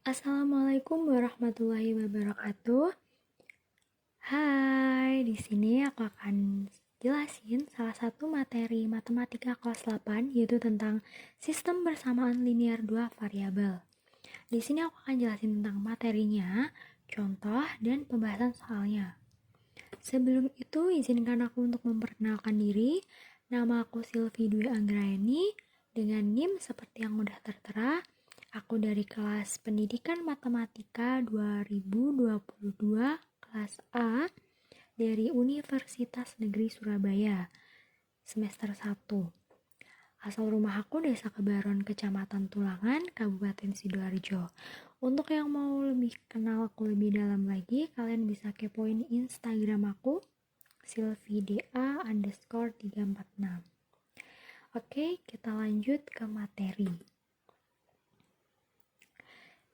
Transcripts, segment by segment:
Assalamualaikum warahmatullahi wabarakatuh. Hai, di sini aku akan jelasin salah satu materi matematika kelas 8 yaitu tentang sistem bersamaan linear dua variabel. Di sini aku akan jelasin tentang materinya, contoh, dan pembahasan soalnya. Sebelum itu, izinkan aku untuk memperkenalkan diri. Nama aku Silvi Dwi Anggraeni, dengan NIM seperti yang udah tertera. Aku dari kelas Pendidikan Matematika 2022, kelas A, dari Universitas Negeri Surabaya, semester 1. Asal rumah aku Desa Kebaron, Kecamatan Tulangan, Kabupaten Sidoarjo. Untuk yang mau lebih kenal aku lebih dalam lagi, kalian bisa kepoin Instagram aku, silvida_346. Oke, kita lanjut ke materi.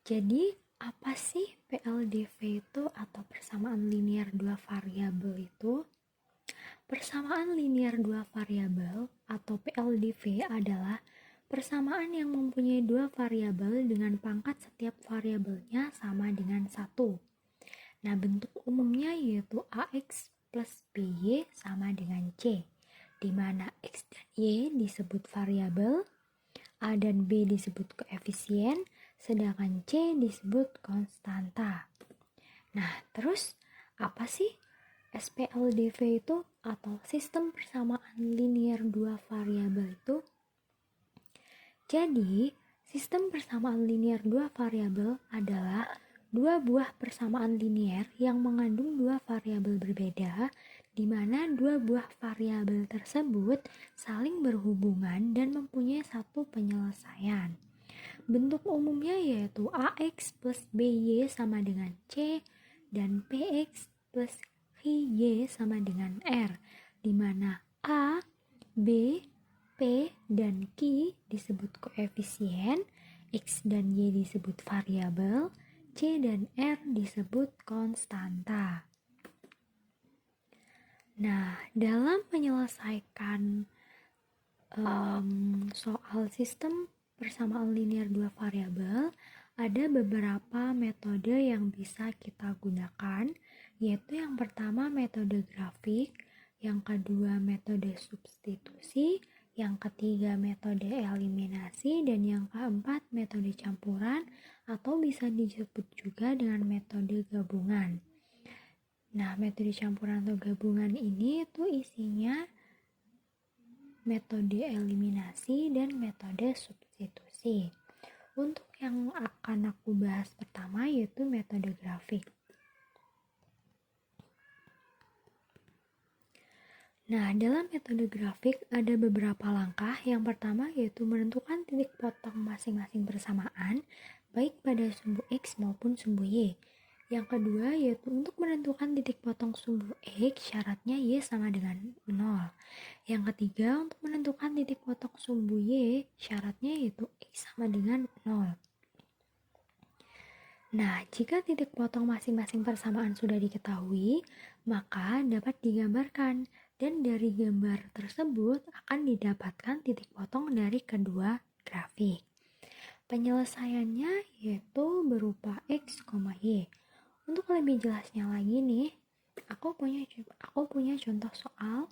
Jadi, apa sih PLDV itu atau persamaan linear dua variabel itu? Persamaan linear dua variabel atau PLDV adalah persamaan yang mempunyai dua variabel dengan pangkat setiap variabelnya sama dengan 1. Nah, bentuk umumnya yaitu AX plus BY sama dengan C, di mana X dan Y disebut variabel, A dan B disebut koefisien, sedangkan C disebut konstanta. Nah, terus apa sih SPLDV itu atau sistem persamaan linear dua variabel itu? Jadi, sistem persamaan linear dua variabel adalah dua buah persamaan linear yang mengandung dua variabel berbeda, di mana dua buah variabel tersebut saling berhubungan dan mempunyai satu penyelesaian. Bentuk umumnya yaitu AX plus BY sama dengan C dan PX plus QY sama dengan R, di mana A, B, P, dan Q disebut koefisien, X dan Y disebut variabel, C dan R disebut konstanta. Nah, dalam menyelesaikan soal sistem persamaan linear dua variabel, ada beberapa metode yang bisa kita gunakan, yaitu yang pertama metode grafik, yang kedua metode substitusi, yang ketiga metode eliminasi, dan yang keempat metode campuran atau bisa disebut juga dengan metode gabungan. Nah, metode campuran atau gabungan ini tuh isinya metode eliminasi dan metode substitusi. Untuk yang akan aku bahas pertama yaitu metode grafik. Nah, dalam metode grafik ada beberapa langkah. Yang pertama yaitu menentukan titik potong masing-masing bersamaan, baik pada sumbu X maupun sumbu Y. Yang kedua yaitu untuk menentukan titik potong sumbu X, syaratnya Y sama dengan 0. Yang ketiga untuk menentukan titik potong sumbu Y, syaratnya yaitu X sama dengan 0. Nah, jika titik potong masing-masing persamaan sudah diketahui, maka dapat digambarkan, dan dari gambar tersebut akan didapatkan titik potong dari kedua grafik. Penyelesaiannya yaitu berupa X, Y. Untuk lebih jelasnya lagi nih, aku punya contoh soal,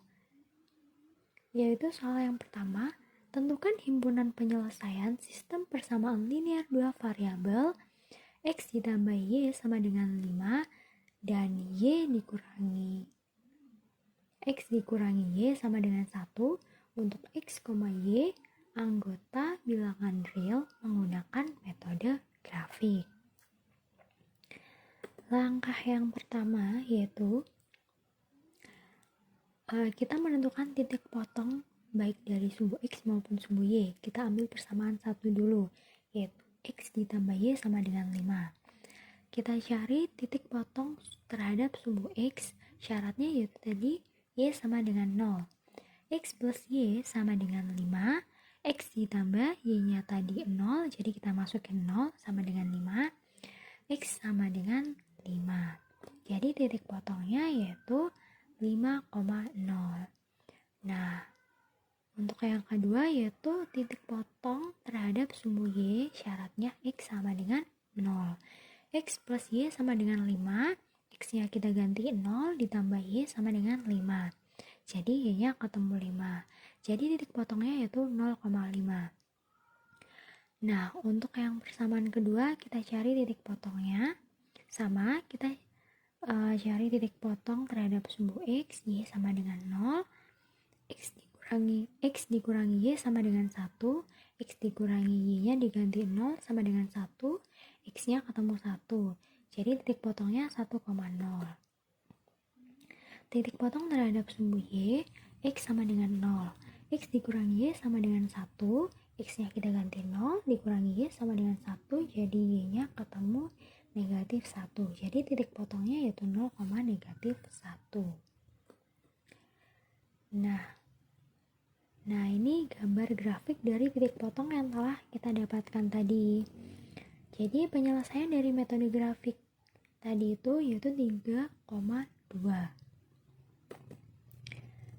yaitu soal yang pertama, tentukan himpunan penyelesaian sistem persamaan linear dua variabel X ditambah Y sama dengan 5 dan X dikurangi Y sama dengan 1 untuk X, Y anggota bilangan real menggunakan metode grafik. Langkah yang pertama yaitu kita menentukan titik potong baik dari sumbu X maupun sumbu Y. Kita ambil persamaan satu dulu, yaitu X ditambah Y sama dengan 5. Kita cari titik potong terhadap sumbu X, syaratnya yaitu tadi Y sama dengan 0. X plus Y sama dengan 5, X ditambah Y-nya tadi 0, jadi kita masukin 0 sama dengan 5, X sama dengan 5. Jadi titik potongnya yaitu 5,0. Nah, untuk yang kedua yaitu titik potong terhadap sumbu Y, syaratnya X sama dengan 0. X plus Y sama dengan 5, X-nya kita ganti 0 ditambah Y sama dengan 5. Jadi Y-nya ketemu 5. Jadi titik potongnya yaitu 0,5. Nah, untuk yang persamaan kedua, kita cari titik potongnya. Sama, kita cari titik potong terhadap sumbu X, Y sama dengan 0. X dikurangi Y sama dengan 1. X dikurangi Y-nya diganti 0 sama dengan 1. X-nya ketemu 1. Jadi titik potongnya 1,0. Titik potong terhadap sumbu Y, X sama dengan 0. X dikurangi Y sama dengan 1. X-nya kita ganti 0, dikurangi Y sama dengan 1. Jadi Y-nya ketemu negatif 1. Jadi titik potongnya yaitu 0, negatif 1. Nah, ini gambar grafik dari titik potong yang telah kita dapatkan tadi. Jadi penyelesaian dari metode grafik tadi itu yaitu 3,2.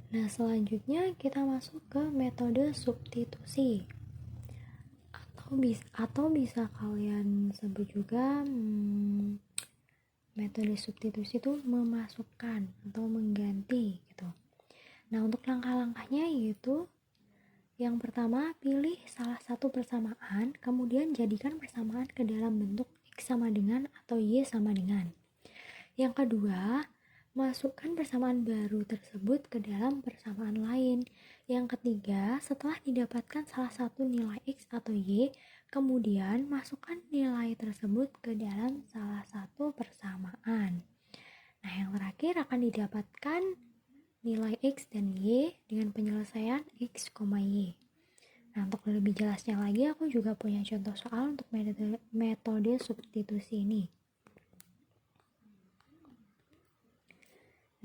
Nah, selanjutnya kita masuk ke metode substitusi. Atau bisa kalian sebut juga metode substitusi itu memasukkan atau mengganti gitu. Nah, untuk langkah-langkahnya yaitu yang pertama, pilih salah satu persamaan, kemudian jadikan persamaan ke dalam bentuk X sama dengan atau Y sama dengan. Yang kedua, masukkan persamaan baru tersebut ke dalam persamaan lain. Yang ketiga, setelah didapatkan salah satu nilai X atau Y, kemudian masukkan nilai tersebut ke dalam salah satu persamaan. Nah, yang terakhir akan didapatkan nilai X dan Y dengan penyelesaian X, Y. Nah, untuk lebih jelasnya lagi, aku juga punya contoh soal untuk metode substitusi ini.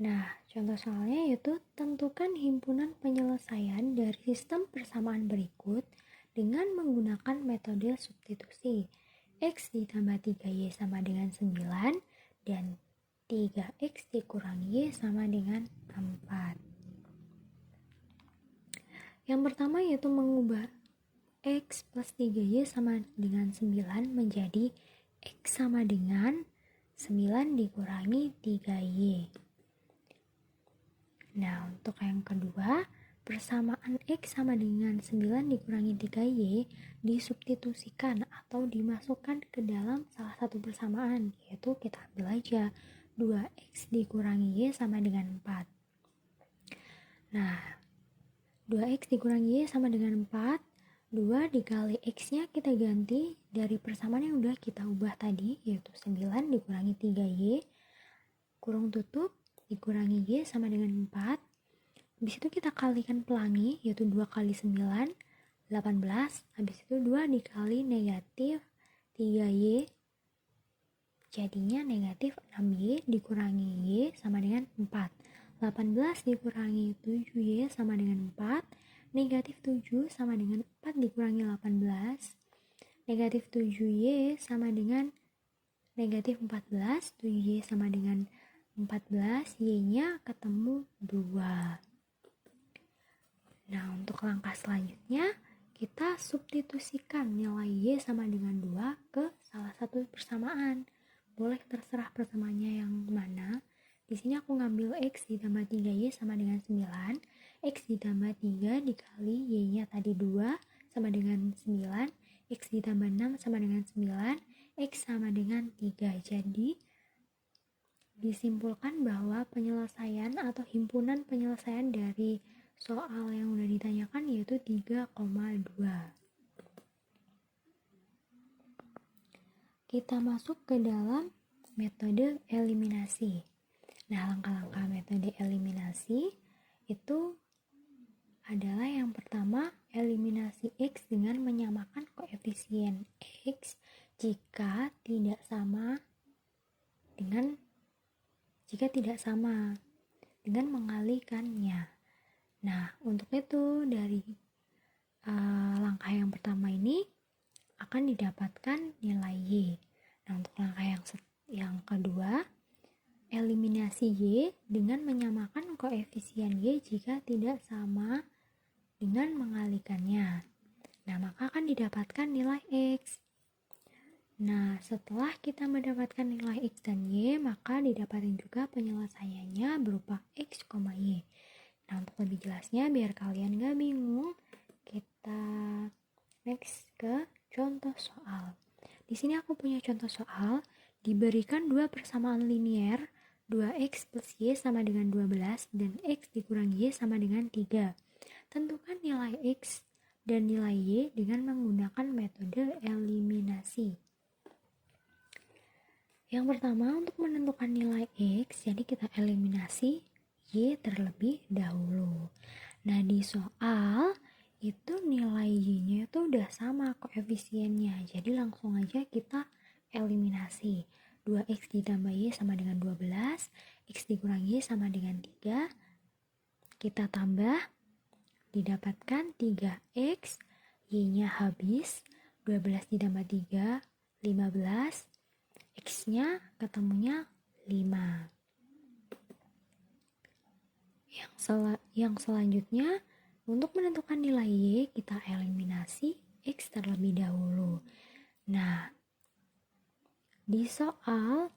Nah, contoh soalnya yaitu tentukan himpunan penyelesaian dari sistem persamaan berikut dengan menggunakan metode substitusi. X ditambah 3Y sama dengan 9 dan 3X dikurangi Y sama dengan 4. Yang pertama yaitu mengubah X plus 3Y sama dengan 9 menjadi X sama dengan 9 dikurangi 3Y. Nah, untuk yang kedua, persamaan X sama dengan 9 dikurangi 3Y disubstitusikan atau dimasukkan ke dalam salah satu persamaan, yaitu kita ambil aja 2X dikurangi Y sama dengan 4. Nah, 2X dikurangi Y sama dengan 4, 2 dikali X-nya kita ganti dari persamaan yang udah kita ubah tadi, yaitu 9 dikurangi 3Y, kurung tutup, dikurangi Y sama dengan 4. Habis itu kita kalikan pelangi, yaitu 2 kali 9, 18. Habis itu 2 dikali negatif 3Y, jadinya negatif 6Y dikurangi Y sama dengan 4. 18 dikurangi 7Y sama dengan 4. Negatif 7 sama dengan 4 dikurangi 18. Negatif 7Y sama dengan negatif 14. 7Y sama dengan 14, Y-nya ketemu 2. Nah, untuk langkah selanjutnya, kita substitusikan nilai Y sama dengan 2 ke salah satu persamaan. Boleh terserah persamaannya yang mana. Di sini aku ngambil X ditambah 3Y sama dengan 9. X ditambah 3 dikali Y-nya tadi 2 sama dengan 9. X ditambah 6 sama dengan 9. X sama dengan 3. Jadi, disimpulkan bahwa penyelesaian atau himpunan penyelesaian dari soal yang udah ditanyakan yaitu 3,2. Kita masuk ke dalam metode eliminasi. Nah, langkah-langkah metode eliminasi itu adalah yang pertama, eliminasi X dengan menyamakan koefisien X jika tidak sama dengan mengalihkannya. Nah, untuk itu dari langkah yang pertama ini akan didapatkan nilai Y. Nah, untuk langkah yang kedua, eliminasi Y dengan menyamakan koefisien Y jika tidak sama dengan mengalihkannya. Nah, maka akan didapatkan nilai X. Nah, setelah kita mendapatkan nilai X dan Y, maka didapatkan juga penyelesaiannya berupa X, Y. Nah, untuk lebih jelasnya, biar kalian gak bingung, kita next ke contoh soal. Di sini aku punya contoh soal, diberikan dua persamaan linier, 2x plus y sama dengan 12 dan x dikurangi y sama dengan 3. Tentukan nilai x dan nilai y dengan menggunakan metode eliminasi. Yang pertama, untuk menentukan nilai x, jadi kita eliminasi y terlebih dahulu. Nah, di soal itu nilai y-nya itu udah sama koefisiennya, jadi langsung aja kita eliminasi. 2x ditambah y sama dengan 12, x dikurangi y sama dengan 3, kita tambah, didapatkan 3x, y-nya habis, 12 ditambah 3, 15, x-nya ketemunya 5. Yang selanjutnya, untuk menentukan nilai y, kita eliminasi x terlebih dahulu. Nah, di soal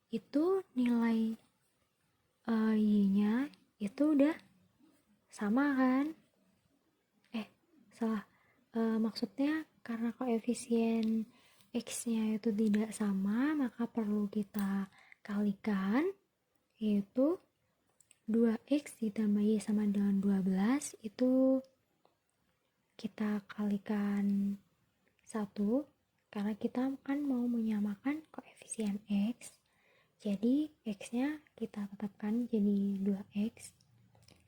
itu nilai y-nya itu udah sama kan? Maksudnya karena koefisien x-nya itu tidak sama, maka perlu kita kalikan, yaitu 2x ditambah y sama dengan 12 itu kita kalikan 1, karena kita kan mau menyamakan koefisien x, jadi x-nya kita tetapkan jadi 2x,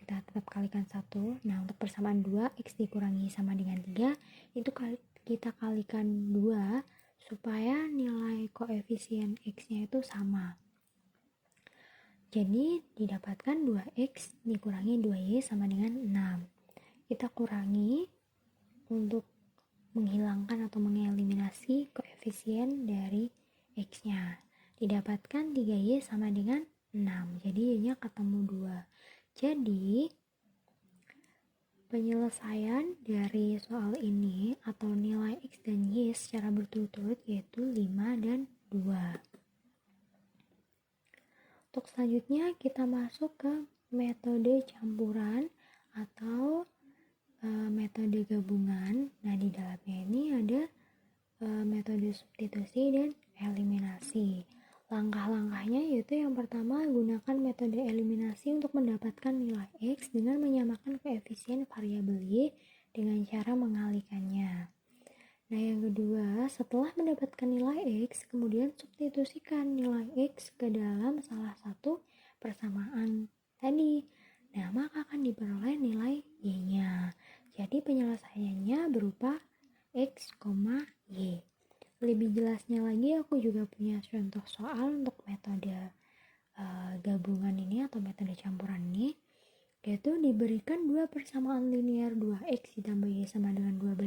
kita tetap kalikan 1. Nah, untuk persamaan 2, x dikurangi sama dengan 3, itu kita kalikan 2 supaya nilai koefisien x-nya itu sama. Jadi didapatkan 2x dikurangi 2y sama dengan 6. Kita kurangi untuk menghilangkan atau mengeliminasi koefisien dari x-nya. Didapatkan 3y sama dengan 6. Jadi y-nya ketemu 2. Jadi penyelesaian dari soal ini atau nilai x dan y secara berturut-turut yaitu 5 dan 2. Untuk selanjutnya kita masuk ke metode campuran atau metode gabungan. Nah, di dalamnya ini ada metode substitusi dan eliminasi. Langkah-langkahnya yaitu yang pertama, gunakan metode eliminasi untuk mendapatkan nilai x dengan menyamakan koefisien variabel y dengan cara mengalikannya. Nah, yang kedua, setelah mendapatkan nilai x, kemudian substitusikan nilai x ke dalam salah satu persamaan tadi. Nah, maka akan diperoleh nilai y-nya. Jadi penyelesaiannya berupa x, y. Lebih jelasnya lagi, aku juga punya contoh soal untuk metode gabungan ini atau metode campuran ini, yaitu diberikan dua persamaan linier 2x ditambah y sama dengan 12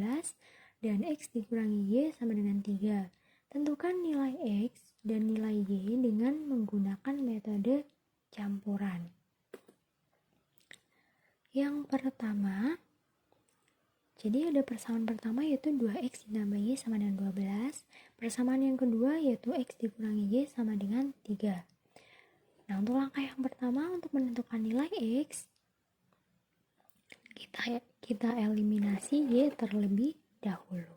dan x dikurangi y sama dengan 3. Tentukan nilai x dan nilai y dengan menggunakan metode campuran. Yang pertama, jadi ada persamaan pertama yaitu 2x ditambah y sama dengan 12. Persamaan yang kedua yaitu x dikurangi y sama dengan 3. Nah, untuk langkah yang pertama untuk menentukan nilai x, kita eliminasi y terlebih dahulu.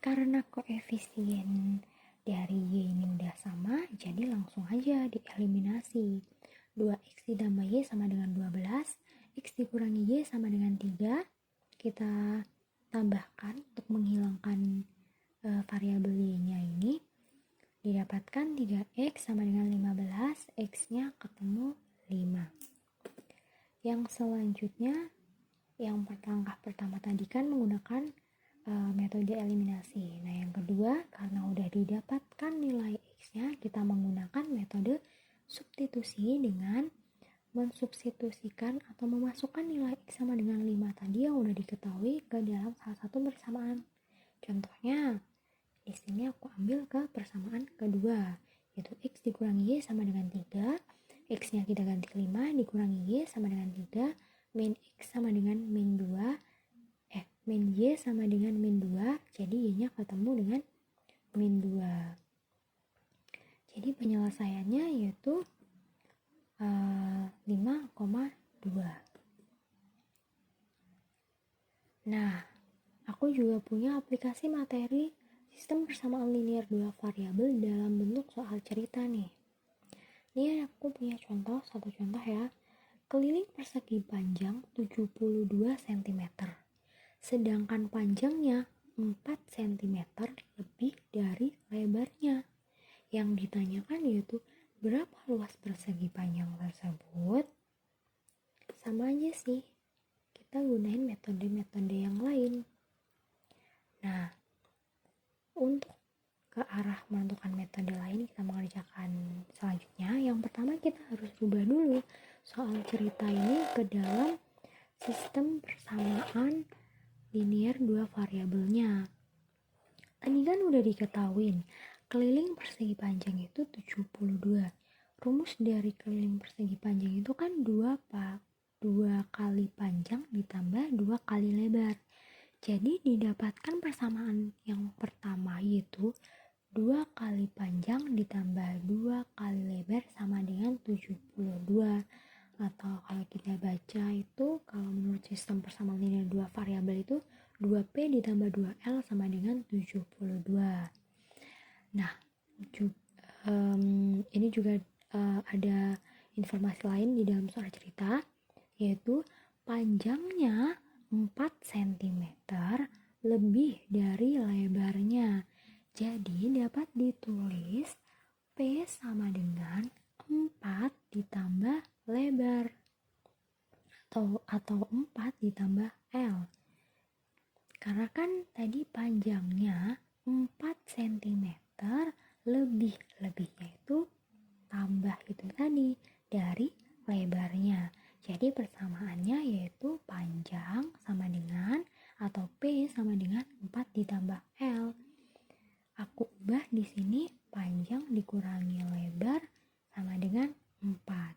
Karena koefisien dari y ini udah sama, jadi langsung aja dieliminasi. 2x ditambah y sama dengan 12, x dikurangi y sama dengan 3, kita tambahkan untuk menghilangkan variabel y-nya ini, didapatkan 3x sama dengan 15, x-nya ketemu 5. Yang selanjutnya, yang langkah pertama tadi kan menggunakan metode eliminasi. Nah, yang kedua, karena udah didapatkan nilai x-nya, kita menggunakan metode substitusi dengan mensubstitusikan atau memasukkan nilai x sama dengan 5 tadi yang udah diketahui ke dalam salah satu persamaan. Contohnya, di sini aku ambil ke persamaan kedua, yaitu x dikurangi y sama dengan 3, x-nya kita ganti 5, dikurangi y sama dengan 3, min x sama dengan min 2, min y sama dengan min 2, jadi y-nya ketemu dengan min 2. Jadi penyelesaiannya yaitu 5,2. Nah, aku juga punya aplikasi materi sistem persamaan linear 2 variabel dalam bentuk soal cerita nih. Ini aku punya satu contoh ya. Keliling persegi panjang 72 cm, sedangkan panjangnya 4 cm lebih dari lebarnya. Yang ditanyakan yaitu berapa luas persegi panjang tersebut. Sama aja sih, kita gunain metode-metode yang lain. Nah, untuk ke arah menentukan metode lain kita mengerjakan selanjutnya. Yang pertama kita harus rubah dulu soal cerita ini ke dalam sistem persamaan linear 2 variabelnya. Tadi kan udah diketahuin keliling persegi panjang itu 72. Rumus dari keliling persegi panjang itu kan 2 kali panjang ditambah 2 kali lebar. Jadi didapatkan persamaan yang pertama yaitu 2 kali panjang ditambah 2 kali lebar sama dengan 72. Atau kalau kita baca itu, kalau menurut sistem persamaan linear 2 variabel itu 2P ditambah 2L sama dengan 72. Nah, ini juga ada informasi lain di dalam soal cerita, yaitu panjangnya 4 cm lebih dari lebarnya. Jadi dapat ditulis P sama dengan 4 ditambah lebar atau 4 ditambah L. Karena kan tadi panjangnya 4 cm lebihnya itu tambah itu tadi dari lebarnya. Jadi persamaannya yaitu panjang sama dengan atau P sama dengan 4 ditambah L. Aku ubah di sini panjang dikurangi lebar sama dengan 4.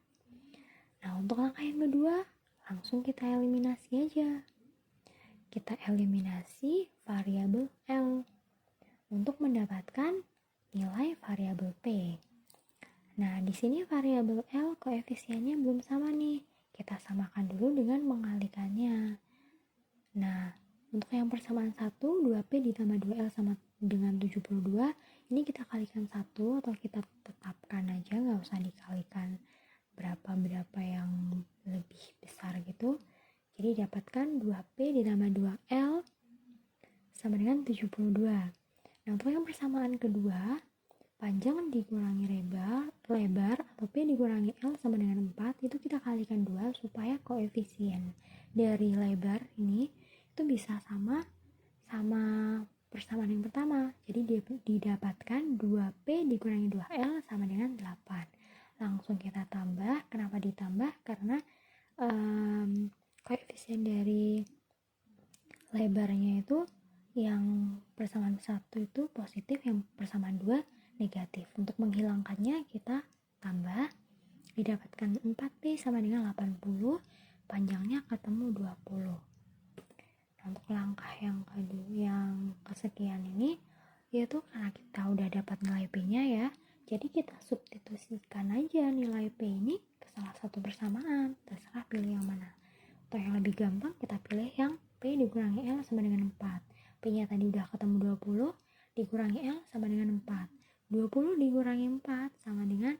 Nah, untuk langkah yang kedua langsung kita eliminasi aja. Kita eliminasi variabel L untuk mendapatkan nilai variabel P. Nah, di sini variabel L koefisiennya belum sama nih. Kita samakan dulu dengan mengalikannya. Nah, untuk yang persamaan 1, 2P ditambah 2L sama dengan 72, ini kita kalikan 1 atau kita tetapkan aja, nggak usah dikalikan berapa yang lebih besar gitu. Jadi dapatkan 2P ditambah 2L sama dengan 72. Nah, untuk yang persamaan kedua, panjang dikurangi lebar atau P dikurangi L sama dengan 4, itu kita kalikan 2 supaya koefisien dari lebar ini itu bisa sama persamaan yang pertama. Jadi didapatkan 2P dikurangi 2L sama dengan 8. Langsung kita tambah. Kenapa ditambah? Karena koefisien dari lebarnya itu yang persamaan 1 itu positif, yang persamaan 2 negatif. Untuk menghilangkannya kita tambah, didapatkan 4P sama dengan 80, panjangnya ketemu 20. Nah, untuk langkah yang kedua, yang kesekian ini, yaitu karena kita udah dapat nilai P-nya ya, jadi kita substitusikan aja nilai P ini ke salah satu persamaan, terserah pilih yang mana. Atau yang lebih gampang kita pilih yang P dikurangi L sama dengan 4. P-nya tadi udah ketemu 20, dikurangi L sama dengan 4. 20 dikurangi 4 sama dengan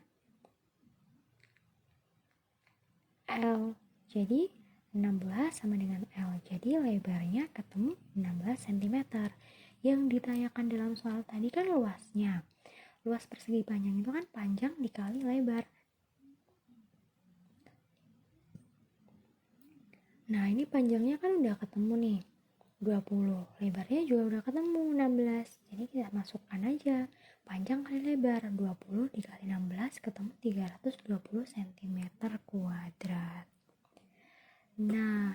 L. Jadi 16 sama dengan L. Jadi lebarnya ketemu 16 cm. Yang ditanyakan dalam soal tadi kan luasnya. Luas persegi panjang itu kan panjang dikali lebar. Nah, ini panjangnya kan udah ketemu nih, 20. Lebarnya juga udah ketemu, 16. Jadi kita masukkan aja panjang kali lebar, 20 dikali 16 ketemu 320 cm kuadrat. Nah,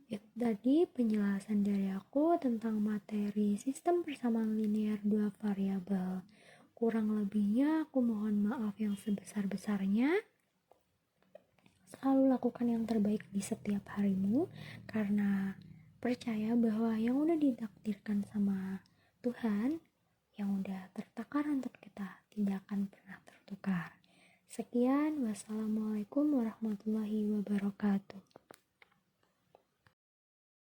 itu tadi penjelasan dari aku tentang materi sistem persamaan linear 2 variabel. Kurang lebihnya aku mohon maaf yang sebesar-besarnya. Selalu lakukan yang terbaik di setiap harimu, karena percaya bahwa yang udah ditakdirkan sama Tuhan yang udah tertakar untuk kita tidak akan pernah tertukar. Sekian, wassalamualaikum warahmatullahi wabarakatuh.